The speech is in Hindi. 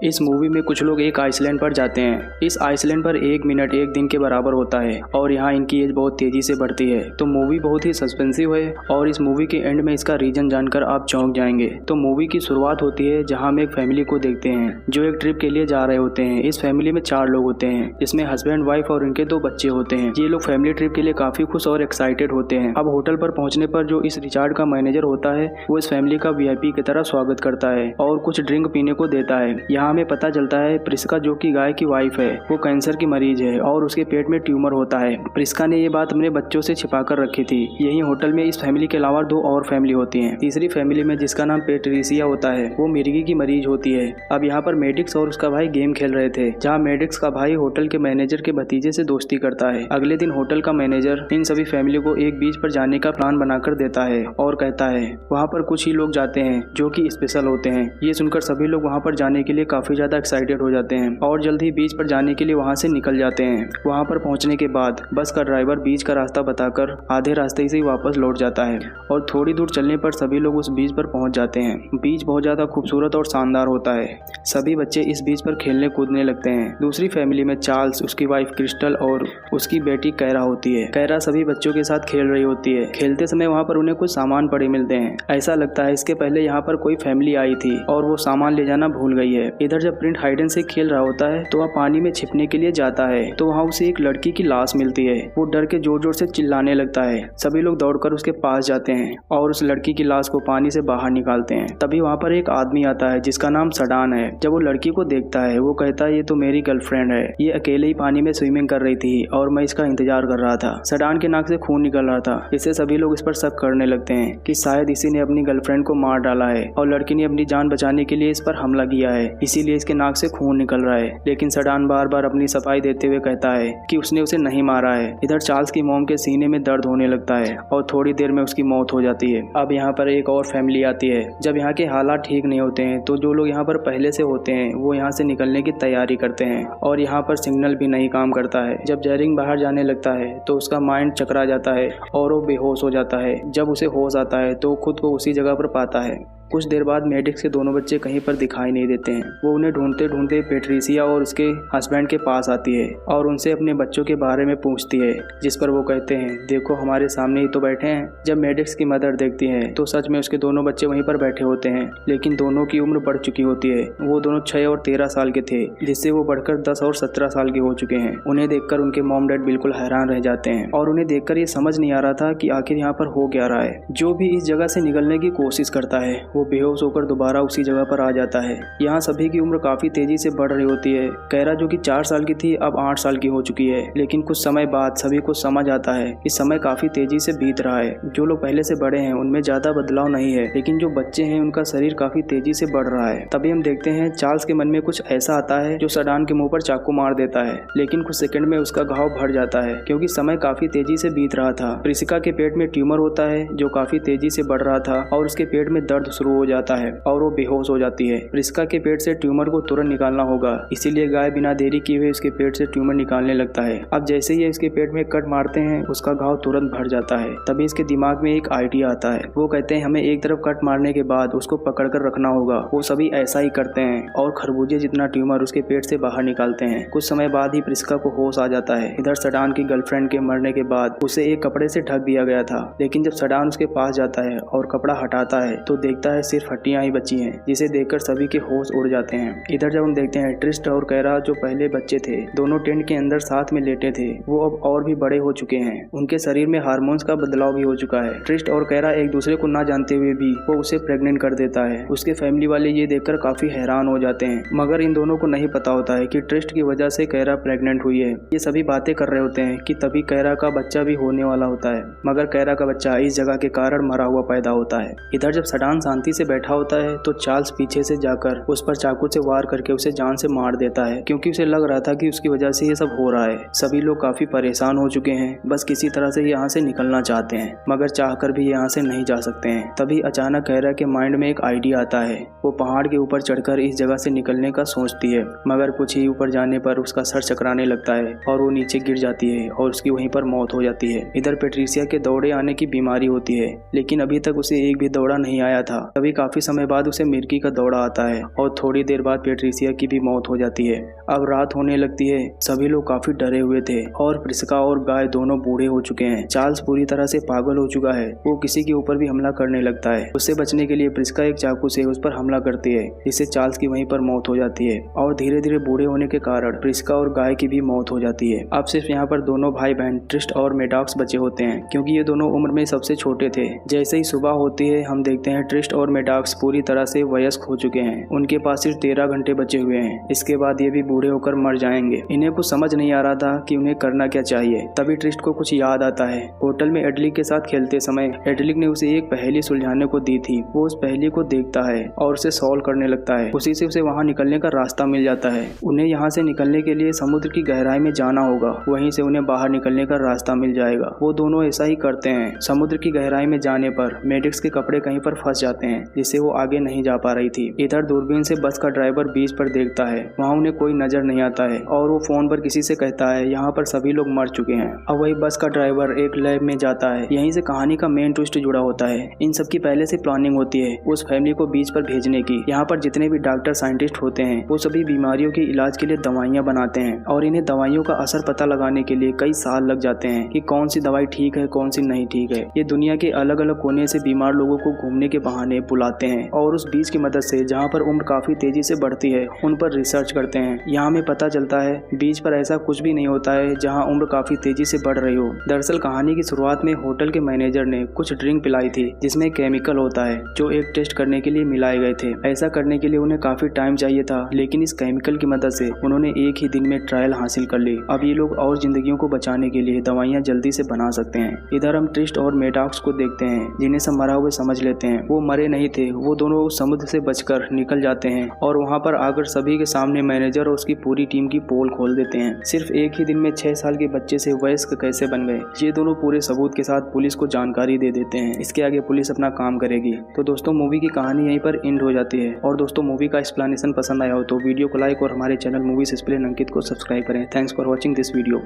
इस मूवी में कुछ लोग एक आइसलैंड पर जाते हैं। इस आइसलैंड पर 1 मिनट 1 दिन के बराबर होता है और यहाँ इनकी एज बहुत तेजी से बढ़ती है। तो मूवी बहुत ही सस्पेंसिव है और इस मूवी के एंड में इसका रीजन जानकर आप चौंक जाएंगे। तो मूवी की शुरुआत होती है जहाँ हम एक फैमिली को देखते हैं जो एक ट्रिप के लिए जा रहे होते हैं। इस फैमिली में 4 लोग होते हैं जिसमें हस्बैंड, वाइफ और उनके 2 बच्चे होते हैं। ये लोग फैमिली ट्रिप के लिए काफी खुश और एक्साइटेड होते हैं। अब होटल पर पहुंचने पर जो इस रिचार्ड का मैनेजर होता है वो इस फैमिली का VIP की तरह स्वागत करता है और कुछ ड्रिंक पीने को देता है। यहाँ हमें पता चलता है प्रिस्का जो कि गाय की वाइफ है वो कैंसर की मरीज है और उसके पेट में ट्यूमर होता है। प्रिस्का ने ये बात अपने बच्चों से छिपा कर रखी थी। यही होटल में इस फैमिली के अलावा 2 और फैमिली होती हैं। तीसरी फैमिली में जिसका नाम पेट्रिसिया होता है वो मिर्गी की मरीज होती है। अब यहाँ पर मेडिक्स और उसका भाई गेम खेल रहे थे जहाँ मेडिक्स का भाई होटल के मैनेजर के भतीजे से दोस्ती करता है। अगले दिन होटल का मैनेजर इन सभी फैमिली को एक बीच पर जाने का प्लान बनाकर देता है और कहता है वहाँ पर कुछ ही लोग जाते हैं जो कि स्पेशल होते हैं। ये सुनकर सभी लोग वहाँ पर जाने के लिए काफी ज्यादा एक्साइटेड हो जाते हैं और जल्द ही बीच पर जाने के लिए वहाँ से निकल जाते हैं। वहाँ पर पहुँचने के बाद बस का ड्राइवर बीच का रास्ता बताकर आधे रास्ते से ही वापस लौट जाता है और थोड़ी दूर चलने पर सभी लोग उस बीच पर पहुँच जाते हैं। बीच बहुत ज्यादा खूबसूरत और शानदार होता है। सभी बच्चे इस बीच पर खेलने कूदने लगते हैं। दूसरी फैमिली में चार्ल्स, उसकी वाइफ क्रिस्टल और उसकी बेटी कैरा होती है। कैरा सभी बच्चों के साथ खेल रही होती है। खेलते समय वहाँ पर उन्हें कुछ सामान पड़े मिलते हैं। ऐसा लगता है इसके पहले यहाँ पर कोई फैमिली आई थी और वो सामान ले जाना भूल गई है। इधर जब प्रिंट हाइड एंड सीक खेल रहा होता है तो वह पानी में छिपने के लिए जाता है तो वहाँ उसे एक लड़की की लाश मिलती है। वो डर के जोर जोर से चिल्लाने लगता है। सभी लोग दौड़कर उसके पास जाते हैं और उस लड़की की लाश को पानी से बाहर निकालते हैं। तभी वहाँ पर एक आदमी आता है जिसका नाम सडान है। जब वो लड़की को देखता है वो कहता है ये तो मेरी गर्लफ्रेंड है। ये अकेले ही पानी में स्विमिंग कर रही थी और मैं इसका इंतजार कर रहा था। सडान के नाक से खून निकल रहा था। इससे सभी लोग इस पर शक करने लगते हैं कि शायद इसी ने अपनी गर्लफ्रेंड को मार डाला है और लड़की ने अपनी जान बचाने के लिए इस पर हमला किया है, इसीलिए इसके नाक से खून निकल रहा है। लेकिन सडान बार बार अपनी सफाई देते हुए कहता है कि उसने उसे नहीं मारा है। इधर चार्ल्स की मॉम के सीने में दर्द होने लगता है और थोड़ी देर में उसकी मौत हो जाती है। अब यहाँ पर एक और फैमिली आती है। जब यहाँ के हालात ठीक नहीं होते हैं तो जो लोग यहाँ पर पहले से होते हैं वो यहाँ से निकलने की तैयारी करते हैं और यहाँ पर सिग्नल भी नहीं काम करता है। जब जेरिंग बाहर जाने लगता है तो उसका माइंड चकरा जाता है और वो बेहोश हो जाता है। जब उसे होश आता है तो खुद को उसी जगह पर पाता है। कुछ देर बाद मेडिक्स के दोनों बच्चे कहीं पर दिखाई नहीं देते हैं। वो उन्हें ढूंढते ढूंढते पेट्रिसिया और उसके हस्बैंड के पास आती है और उनसे अपने बच्चों के बारे में पूछती है, जिस पर वो कहते हैं देखो हमारे सामने ही तो बैठे हैं। जब मेडिक्स की मदर देखती है तो सच में उसके दोनों बच्चे वहीं पर बैठे होते हैं, लेकिन दोनों की उम्र बढ़ चुकी होती है। वो दोनों 6 और 13 साल के थे, जिससे वो बढ़कर 10 और 17 साल के हो चुके हैं। उन्हें देखकर उनके मॉम डैड बिल्कुल हैरान रह जाते हैं और उन्हें देखकर ये समझ नहीं आ रहा था कि आखिर यहाँ पर हो क्या रहा है। जो भी इस जगह से निकलने की कोशिश करता है वो बेहोश होकर दोबारा उसी जगह पर आ जाता है। यहाँ सभी की उम्र काफी तेजी से बढ़ रही होती है। कैरा जो कि 4 साल की थी अब 8 साल की हो चुकी है। लेकिन कुछ समय बाद सभी को समझ आता है कि समय काफी तेजी से बीत रहा है। जो लोग पहले से बड़े हैं उनमें ज्यादा बदलाव नहीं है, लेकिन जो बच्चे हैं उनका शरीर काफी तेजी से बढ़ रहा है। तभी हम देखते हैं चार्ल्स के मन में कुछ ऐसा आता है जो सडान के मुंह पर चाकू मार देता है, लेकिन कुछ सेकंड में उसका घाव भर जाता है क्योंकि समय काफी तेजी से बीत रहा था। प्रिस्का के पेट में ट्यूमर होता है जो काफी तेजी से बढ़ रहा था और उसके पेट में दर्द शुरू हो जाता है और वो बेहोश हो जाती है। प्रिस्का के पेट से ट्यूमर को तुरंत निकालना होगा, इसीलिए गाय बिना देरी किए हुए उसके पेट से ट्यूमर निकालने लगता है। अब जैसे ही इसके पेट में कट मारते हैं उसका घाव तुरंत भर जाता है। तभी इसके दिमाग में एक आइडिया आता है। वो कहते हैं हमें एक तरफ कट मारने के बाद उसको पकड़ कर रखना होगा। वो सभी ऐसा ही करते हैं और खरबूजे जितना ट्यूमर उसके पेट से बाहर निकालते हैं। कुछ समय बाद ही प्रिस्का को होश आ जाता है। इधर सडान की गर्लफ्रेंड के मरने के बाद उसे एक कपड़े से ढक दिया गया था, लेकिन जब सडान उसके पास जाता है और कपड़ा हटाता है तो देखता है सिर्फ हड्डियां ही बची हैं, जिसे देखकर सभी के होश उड़ जाते हैं। इधर जब हम देखते हैं ट्रिस्ट और कैरा जो पहले बच्चे थे दोनों टेंट के अंदर साथ में लेटे थे, वो अब और भी बड़े हो चुके हैं। उनके शरीर में हार्मोन्स का बदलाव भी हो चुका है। ट्रिस्ट और कैरा एक दूसरे को ना जानते हुए भी वो उसे प्रेग्नेंट कर देता है। उसके फैमिली वाले ये देखकर काफी हैरान हो जाते हैं, मगर इन दोनों को नहीं पता होता है कि ट्रिस्ट की वजह से कैरा प्रेग्नेंट हुई है। ये सभी बातें कर रहे होते हैं कि तभी कैरा का बच्चा भी होने वाला होता है, मगर कैरा का बच्चा इस जगह के कारण मरा हुआ पैदा होता है। इधर जब सडान शांति से बैठा होता है तो चार्ल्स पीछे से जाकर उस पर चाकू से वार करके उसे जान से मार देता है, क्योंकि उसे लग रहा था कि उसकी वजह से ये सब हो रहा है। सभी लोग काफी परेशान हो चुके हैं, बस किसी तरह से यहाँ से निकलना चाहते हैं, मगर चाहकर भी यहाँ से नहीं जा सकते हैं। तभी अचानक कैरा के माइंड में एक आइडिया आता है। वो पहाड़ के ऊपर चढ़कर इस जगह से निकलने का सोचती है, मगर कुछ ही ऊपर जाने पर उसका सर चकराने लगता है और वो नीचे गिर जाती है और उसकी वहीं पर मौत हो जाती है। इधर पेट्रिसिया के दौड़े आने की बीमारी होती है, लेकिन अभी तक उसे एक भी दौड़ा नहीं आया था। तभी काफी समय बाद उसे मिर्गी का दौरा आता है और थोड़ी देर बाद पेट्रिसिया की भी मौत हो जाती है। अब रात होने लगती है। सभी लोग काफी डरे हुए थे और प्रिस्का और गाय दोनों बूढ़े हो चुके हैं। चार्ल्स पूरी तरह से पागल हो चुका है। वो किसी के ऊपर भी हमला करने लगता है। उससे बचने के लिए प्रिस्का एक चाकू से उस पर हमला करती है, जिससे चार्ल्स की वहीं पर मौत हो जाती है और धीरे धीरे बूढ़े होने के कारण प्रिस्का और गाय की भी मौत हो जाती है। अब सिर्फ यहाँ पर दोनों भाई बहन ट्रिस्ट और मेडॉक्स बचे होते हैं, क्योंकि ये दोनों उम्र में सबसे छोटे थे। जैसे ही सुबह होती है हम देखते हैं ट्रिस्ट और मेडॉक्स पूरी तरह से वयस्क हो चुके हैं। उनके पास सिर्फ 13 घंटे बचे हुए हैं। इसके बाद ये भी बूढ़े होकर मर जाएंगे। इन्हें कुछ समझ नहीं आ रहा था कि उन्हें करना क्या चाहिए। तभी ट्रिस्ट को कुछ याद आता है। होटल में एडलिक के साथ खेलते समय एडलिक ने उसे एक पहेली सुलझाने को दी थी। वो उस पहेली को देखता है और उसे सॉल्व करने लगता है। उसी से उसे वहाँ निकलने का रास्ता मिल जाता है। उन्हें यहाँ से निकलने के लिए समुद्र की गहराई में जाना होगा, वहीं से उन्हें बाहर निकलने का रास्ता मिल जाएगा। वो दोनों ऐसा ही करते हैं। समुद्र की गहराई में जाने पर मेडिक्स के कपड़े कहीं पर फंस जाते हैं, जिससे वो आगे नहीं जा पा रही थी। इधर दूरबीन से बस का ड्राइवर बीच पर देखता है। वहाँ उन्हें कोई नजर नहीं आता है और वो फोन पर किसी से कहता है यहाँ पर सभी लोग मर चुके हैं। अब वही बस का ड्राइवर एक लैब में जाता है। यहीं से कहानी का मेन ट्विस्ट जुड़ा होता है। इन सब की पहले से प्लानिंग होती है उस फैमिली को बीच पर भेजने की। यहाँ पर जितने भी डॉक्टर साइंटिस्ट होते हैं वो सभी बीमारियों के इलाज के लिए दवाइयाँ बनाते हैं और इन्हें दवाइयों का असर पता लगाने के लिए कई साल लग जाते हैं कि कौन सी दवाई ठीक है कौन सी नहीं ठीक है। ये दुनिया के अलग अलग कोने से बीमार लोगों को घूमने के बहाने बुलाते हैं और उस बीज की मदद से जहाँ पर उम्र काफी तेजी से बढ़ती है उन पर रिसर्च करते हैं। यहाँ हमें पता चलता है बीज पर ऐसा कुछ भी नहीं होता है जहाँ उम्र काफी तेजी से बढ़ रही हो। दरअसल कहानी की शुरुआत में होटल के मैनेजर ने कुछ ड्रिंक पिलाई थी जिसमें केमिकल होता है जो एक टेस्ट करने के लिए मिलाए गए थे। ऐसा करने के लिए उन्हें काफी टाइम चाहिए था, लेकिन इस केमिकल की मदद से उन्होंने एक ही दिन में ट्रायल हासिल कर ली। अब ये लोग और जिंदगियों को बचाने के लिए दवाइयाँ जल्दी से बना सकते हैं। इधर हम ट्रिस्ट और मेडॉक्स को देखते हैं जिन्हें सब मरा हुए समझ लेते हैं। वो मरे नहीं थे। वो दोनों उस समुद्र से बचकर निकल जाते हैं और वहाँ पर आकर सभी के सामने मैनेजर और उसकी पूरी टीम की पोल खोल देते हैं। सिर्फ एक ही दिन में 6 साल के बच्चे से वयस्क कैसे बन गए, ये दोनों पूरे सबूत के साथ पुलिस को जानकारी दे देते हैं। इसके आगे पुलिस अपना काम करेगी। तो दोस्तों मूवी की कहानी यहीं पर एंड हो जाती है। और दोस्तों मूवी का एक्सप्लेनेशन पसंद आया हो तो वीडियो को लाइक और हमारे चैनल मूवीज एक्सप्लेन अंकित को सब्सक्राइब करें। Thanks for watching this video.